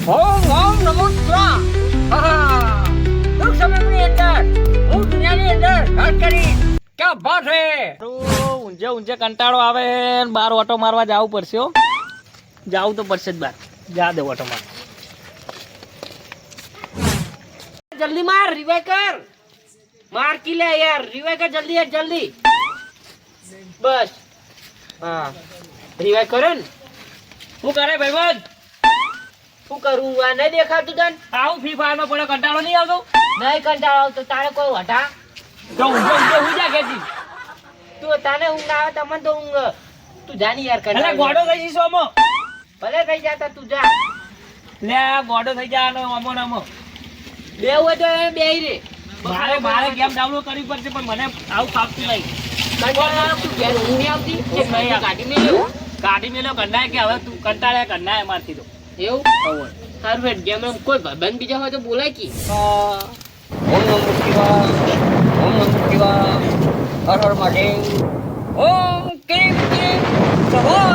ઓમ ઓમ નમો શિવાય. ટૂંક સમયની અંદર હું દુનિયાની અંદર ઘાટ કરી ક્યાં બાત હે. ઊંઝે ઊંઝે કંટાળો આવે ને બાર ઓટો મારવા જવું પડશે હો. જાવું તો પડશે જ બાર. જા દે ઓટો માર. જલ્દી માર રિવાઈ કર. માર કી લે યાર રિવાઈ કર જલ્દી યાર જલ્દી. બસ હા રિવાઈ કરે ને. શું કરે ભાઈબંધ? શું કરું આ નહીં દેખાતું તને? આવું ફ્રી ફાયર માં પડે કંટાળો નહીં આવતો? નહીં કંટાળો આવતો તારે કોઈ વઢા. તો ઊંઝે ઊંઝે હું જા કેજી. તું તને ઊંઘ ના આવે તમને તો ઊંઘ. તું જાની યાર એટલે કંટાળો. ગોડો થઈ જઈશ ઓમો. ભલે થઈ જાતા તું જા. લે આ ગોડો થઈ જા આનો ઓમો ને ઓમો. બે હોય તો એ બેહી રે. મારે ગેમ ડાઉનલોડ કરવી પડશે પણ મને આવું ફાવતું નહીં. કંટાળો તું ઘેર ઊંઘ નહીં આવતી કે નહીં નહીં આવતી. કાઢી મેલ્યો કાઢી મેલ્યો કન્નાય કે હવે તું કંટાળ્યા કન્નાય મારથી તો. એવું તારું ફેટ ગેમ રમ કોઈ ભાઈબંધ બીજા હોય તો બોલાય કી. ઓમ નમો શિવાય. ઓમ નમો શિવાય. હર હર મહાદેવ. ઓમ કેમ કેમ સવા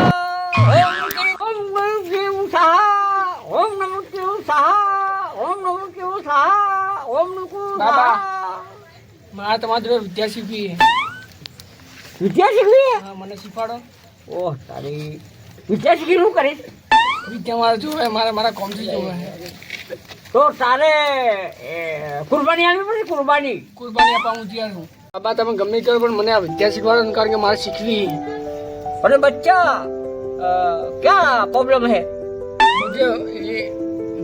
ઓમ કેમ ઓમ નમો કેમ સહા ઓમ નમો કેમ સહા ઓમ નમો કેમ સહા ઓમ નમો બાબા. મારે તમારા જોડે વિદ્યા શીખવી છે. વિદ્યા શીખવી હે? હા, મને શીખવાડો. ઓહ તારી વિદ્યા શીખી શું કરીશ? વિદ્યા મારે જોવે, મારા કોમથી જોવે છે. તો તારે કુરબાની આલવી પડશે કુરબાની. કુરબાની આપવા હું તૈયાર છું. બાબા તમે ગમે તે કરો પણ મને આ વિદ્યા શીખવાડો ને, કારણ કે મારે શીખવી છે. અરે બચ્ચા ક્યાં પ્રોબ્લેમ હે? મુझे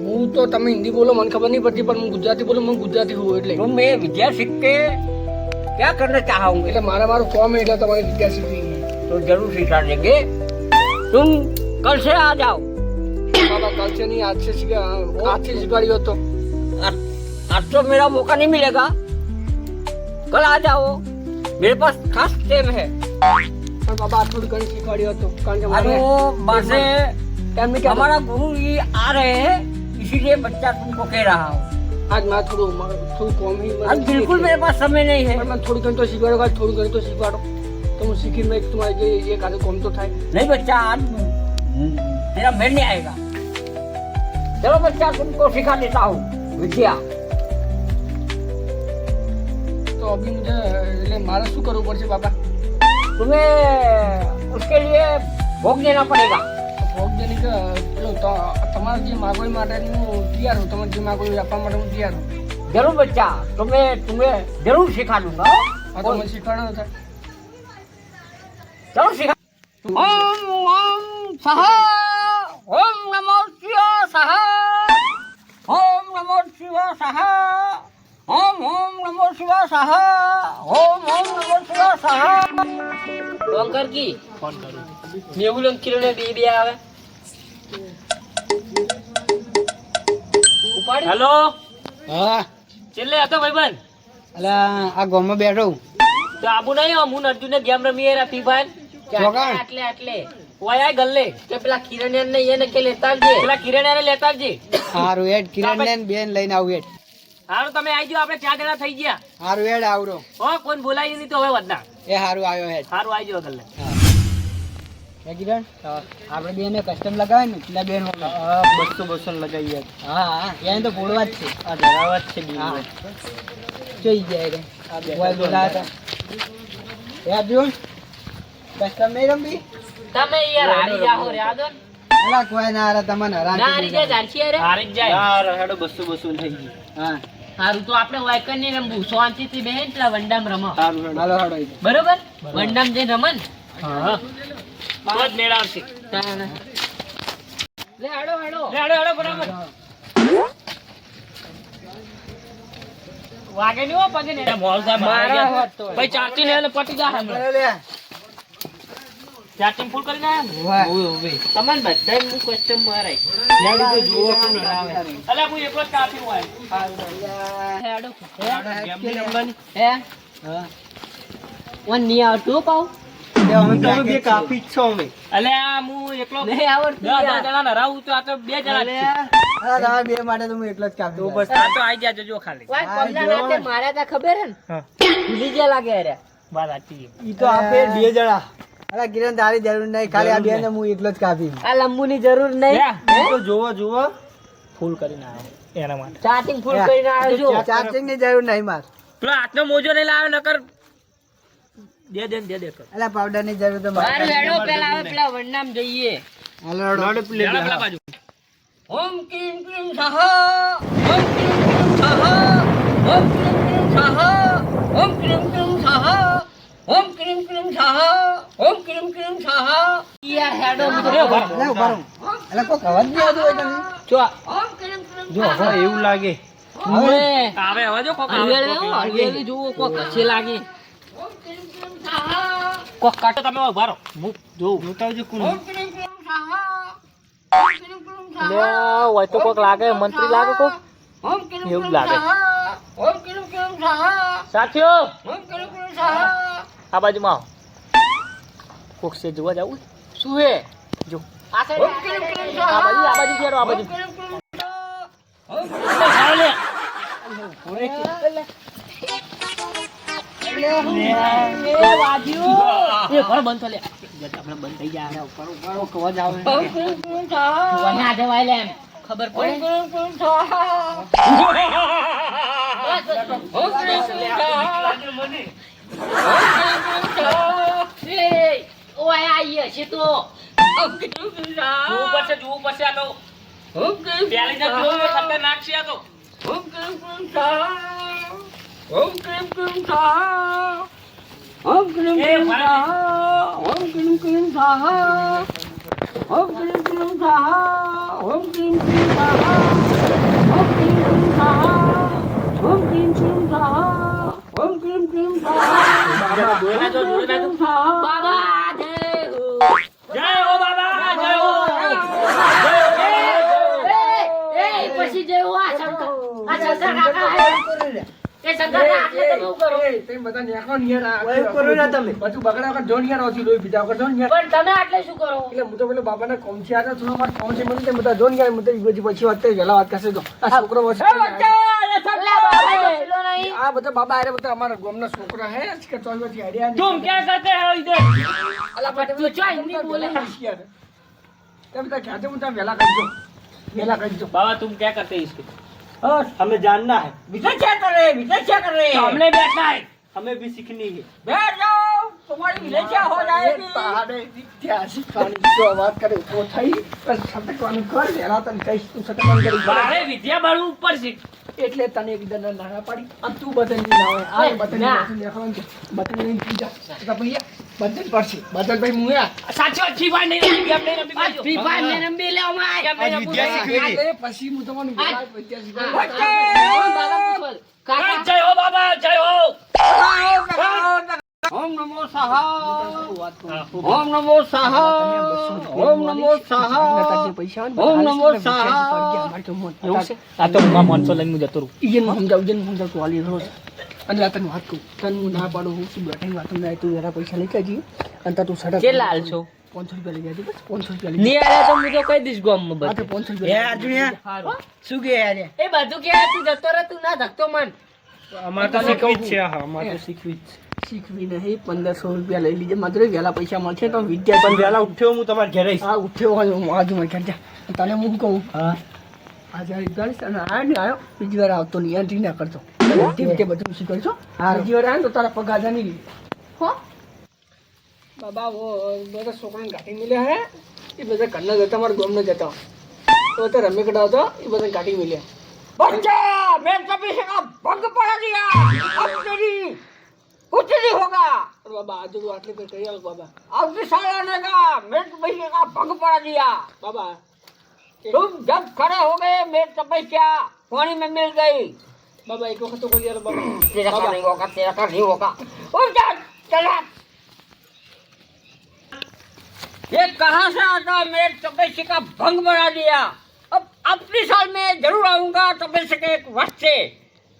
હું તો તમે હિન્દી બોલો મને ખબર નહીં પડતી, પણ હું ગુજરાતી બોલું, મને ગુજરાતી હોઉં એટલે तुम ये विद्या सीख के क्या करना चाहोगे? એટલે મારું કોમ એટલે તમારી વિદ્યા શીખવી છે. तो जरूर सिखा देंगे. तुम कल से आ जाओ. બાબા કાલ છે નહીં, આજથી શીખવાડ્યો હતો. आज तो मेरा मौका नहीं मिलेगा. कल आ जाओ. मेरे पास खास टेम है. પણ બાબા આ થોડું ઘણું શીખવાડ્યો હતો, કારણ કે अरे મારે बात है એમને કે हमारा गुरु ये आ रहे हैं इसीलिए बच्चा तुमको कह रहा हूँ. આજ મારે થોડું કોમ ही आज बिल्कुल मेरे पास समय नहीं है. પણ મને થોડું ઘણું તો શીખવાડો, કાલ થોડું ઘણું તો શીખવાડો તો હું શીખીને એક તમારે જે એક આધું કોમ તો થાય. नहीं बच्चा आज मेरा मेल नहीं आएगा. चलो बच्चा तुमको सिखा देता हूँ विद्या. તો અભી મુझे એટલે મારે શું કરવું પડશે બાબા? तुम्हें उसके लिए भोग देना पड़ेगा. ભોગ દેની કે પેલો તમારે જે માગો એ માટે હું તૈયાર છું. તમારે જે માગો એ આપવા માટે હું તૈયાર છું. जरूर बच्चा तुम्हें जरूर सिखा दूंगा. આ તો મને શીખવાડો થાય. चलो सिखा. ओम ओम सहा ओम नमो शिवाय सहा ओम नमो शिवाय सहा ओम नमो शिवाय सहा ओम नमो शिवाय सहा. फोन कर की ફોન કરું. મેહુલમ કિરણે બે આવે ઉપાડી. હેલો. હા છેલ્લે હતો ભાઈબંધ. એટલે આ ગામમાં બેઠો હું. તો આબુ નહીં હું અર્જુન ને ગેમ રમીએ રા ફ્રી ફાયર. આટલે ઓય આય ગલ્લે. કે પેલા કિરણ ને એને કે લેતા આવજે. પેલા કિરણ્યાને લેતા આવજે. હારું હેડ કિરણ ને બેન લઈને આવું હેડ. હારું તમે આવી જાઓ, આપણે 4 જણા થઈ ગયા. હારું હેડ આવરો. હો કોઈ બોલાય નહીં તો હવે વધના. એ હારું આવ્યો હેડ. હારું આવી જાઓ ગલ્લે. હે કિરણ આપણે બેને કસ્ટમ લગાવે ને પેલા બેન 200 લગાવીએ. હા એને તો બોલવા જ છે. આ ધરાવા જ છે બીજું જોઈ જાય રે. આ બે બોલાતા એ આપ્યું કસ્ટમ નહીં રમવી. તમે યાર હારી જાહો રે આદો. અલા કોઈ ના હારે તમને ના હારી જાય જારસી રે. હારી જ જાય. યાર હેડો 200 થઈ ગઈ. હા હારું તો આપણે વાયકર ની રમવું શાંતિથી બેહીને પેલા વંડામ રમો. હારું હેડો. હાલો હેડો. બરોબર વંડામ જઈને રમન. હા. તો જ મેળ આવશે. લે હાડો હાડો. લે હેડો હેડો બરાબર. વાગે નહીં હો પગે ને. મોલ સાહેબ મારા હોત તો. ભાઈ ચાટી લે એટલે પટી જા હમણાં. લે ચાર્જિંગ ફૂલ કરીને આયા વાહ. તમને બધાય હું કસ્ટમ મારાય. તો જુઓ કોણ હરાવે. અલા હું એકલો જ કાફી હું હેડો ગેમ ની રમવાની. હે હા વન ની આવતું પાઉ. તમે બે કાફી છો અમે. અલે આ હું એકલો નહીં આવડતું 10 યાર. જણા ને હરાવું તો આ તો 2 જણા જ છે. હા તમારા બે માટે તો હું એકલો જ કાફી. તો બસ આ તો આઈ જાજો જો ખાલી. વાય કોમના રાતે માર્યા તા ખબર હે ને. હા. ભૂલી ગયા લાગે રે. વાત સાચી છે. ઈ તો આપે બે જણા. અરે કિરણ તારી જરૂર નહીં, ખાલી આ બે ને હું એકલો જ કાફી. આ લંબુ ની જરૂર નહીં. લે, હે? તો જોવો જોવો ફૂલ કરીને આવ્યો એના માટે. ચાર્જિંગ ફૂલ કરીને આવ્યો છું. ચાર્જિંગ ની જરૂર નહીં માર. પેલો હાથનો મોજો નહીં લાવ્યો નકર દે કર. અલા પાવડર ની જરૂર તો મારે. મારું હેડો પેલા હવે પેલા વડનામ જઈએ. હાલો હેડો. લેલા પેલા બાજુ. ઓમ ક્રીમ ક્રીમ સ્વાહા ઓમ ક્રીમ ક્રીમ સ્વાહા ઓમ ક્રીમ ક્રીમ સ્વાહા ઓમ ક્રીમ ક્રીમ સ્વાહા ઓમ ક્રીમ ક્રીમ સ્વાહા ઓમ ક્રીમ ક્રીમ સ્વાહા યા હેડો એ ઉભા રહો. અલા ઉભા રહો. અલા કોઈ અવાજ નહીં આવતો હોય તમે. જો ઓમ ક્રીમ ક્રીમ જો હવે એવું લાગે હવે આવે હવે જો કોક હળવેલી જુઓ કોક હશે લાગે. ઓમ ક્રીમ ક્રીમ સ્વાહા કોક કાટો તમે ઉભા રહો. હું જોઉં જોતાવજો કોણ ઓમ ક્રીમ ક્રીમ સ્વાહા ઓમ ક્રીમ ક્રીમ સ્વાહા હોય તો કોક લાગે મંત્રી લાગે કોક ઓમ ક્રીમ એવું ક્રીમ લાગે. સ્વાહા ઓમ ક્રીમ ક્રીમ સ્વાહા સાથીઓ ઓમ ક્રીમ ક્રીમ સ્વાહા આ બાજુમાં આવો. કોક છે જોવા જાવું શું હે જો આ સાઈડ ઓમ ક્રીમ ક્રીમ આ બાજુ સ્વાહા ફેરો આ બાજુ ઓમ ક્રીમ ક્રીમ સ્વાહા ઓમ ખાઓ લે. એ ઘર બંધ થા લે. આપણે બંધ થઈ જાય ઉપર અવાજ આવે. ક્રીમ ક્રીમ સ્વાહા ના જવાય લે એમ ખબર ઓમ પડે. ક્રીમ ક્રીમ સ્વાહા ઓમ ક્રીમ ક્રીમ સ્વાહા ઓમ ક્રીમ ક્રીમ સ્વાહા જોવું પડશે આ તો ઓમ ક્રીમ પહેલી ક્રીમ ના જોયું સ્વાહા ખતરનાક છે આ તો. ઓમ ક્રીમ ક્રીમ સ્વાહા ઓમ ક્રીમ ક્રીમ સ્વાહા ઓમ ક્રીમ ક્રીમ સ્વાહા ઓમ ક્રીમ ક્રીમ સ્વાહા ઓમ ક્રીમ ક્રીમ સ્વાહા ઓમ ક્રીમ ક્રીમ સ્વાહા ઓમ ક્રીમ ક્રીમ સ્વાહા ઓમ ક્રીમ ક્રીમ સ્વાહા ઓમ ક્રીમ ક્રીમ સ્વાહા જોઈ નાખો, જોઈ નાખો. બાબા જય હો બાબા જય હો. પછી જેવું આ શંકર કાકા હે એ શંકર કાકા તમે શું કરો પણ તમે આટલે શું કરો આ બધા બાબા અરે બધા અમારા ગામના છોકરા હે કે ચોવીસથી આઈડિયા तुम क्या करते हो इधर? અલા પાટે તું ચો હિન્દી બોલે તમે બધા ખ્યાતે હું તમે વેલા કરજો बाबा तुम क्या करते हैं इसके? हमें जानना है विजय क्या कर रहे हैं विजय क्या कर रहे तो हैं हमने बैठना है. हमें भी सीखनी है बैठ जाओ तुम्हारी विजय क्या हो जाएगी તારે ઇતિહાસિક કહાની જો વાત કરે તો થઈ પણ સટકવાનું કર વેલા તને કહીશ તું સટકવાનું કરી મારે વિદ્યા બાળું ઉપર છે. એટલે તને એકદમ ના પાડી આ તું બદન ની ના હોય આ બદન ના. ની દેખાવાનું છે બદન ની પીજા તો ભૈયા બદન પડશે બદન ભાઈ મુયા સાચો ફ્રી ફાયર નહીં રમી, ગેમ નહીં રમી आज પાછો. फ्री फायर ने रंबी ले माय ગેમ નહીં રમવું. આ પછી હું તમને બોલાવ વિદ્યા શીખવાડું. હા, જય હો બાબા જય હો. ओम नमो साहा ओम नमो साहा ओम नमो साहा ओम नमो साहा એવું છે? આ તો હું આ માણસો લઈને હું જતો રહું. ઈયન સમજાવ તું આલી રોજ અને આ તને વાત કહું તને હું ના પાડું હું શું બેઠી વાત ના તું જરા પૈસા લઈ જજી અને તું સડક કેટલા હાલશો? 500 રૂપિયા લઈ જજે બસ 500 રૂપિયા લઈ નહીં આલે તો હું તો કહી દઈશ ગામમાં આ તો બધે. 500 રૂપિયા શું કે યાર એ બધું કે તું જતો રહે તું ના ધકતો મન અમારે તો શીખવી જ છે. હા અમારે તો શીખવી જ છે. શીખવી નહીં 1500 રૂપિયા લઈ લીજે માત્ર વહેલા પૈસા મળશે તો વિદ્યા પણ વહેલા ઉઠ્યો હું તમારે ઘરે આવીશ. આ ઉઠ્યો હોય હું આજુ માં ઘર જા તને હું કહું હા આજે વિદ્યાર્થી અને આ ને આવ્યો બીજી વાર આવતો નહીં એન્ટ્રી ના કરતો તે બધું શીખવશો બીજી વાર આવે તો તારા પગાર જાની રહી હો બાબા બધા છોકરાને ગાંઠી મળ્યા હે એ બધા ઘરના જતા મારા ગામના જતા તો તે રમી કઢાવતો એ બધા ગાંઠી મળ્યા बच्चा मैं कभी से का भंग पड़ा दिया अब तेरी कुछ नहीं होगा અરે બાબા આજુ આટલી કઈ કરી આવ બાબા अब की साल आने का मैं तपस्या का भंग पड़ा दिया બાબા तुम जब खड़े हो गए मेरी तपस्या पानी में मिल गई બાબા એક વખત તો કરી યાર બાબા तेरा का नहीं होगा तेरा का नहीं होगा उठ जा चला ये कहाँ से आता मेरे तपस्या का भंग बना दिया अब अपनी साल में जरूर आऊंगा तपस्या के एक वर्ष से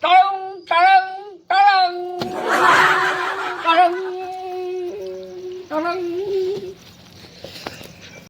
तड़ंग तड़ंग तड़ंग तड़ंग तड़ंग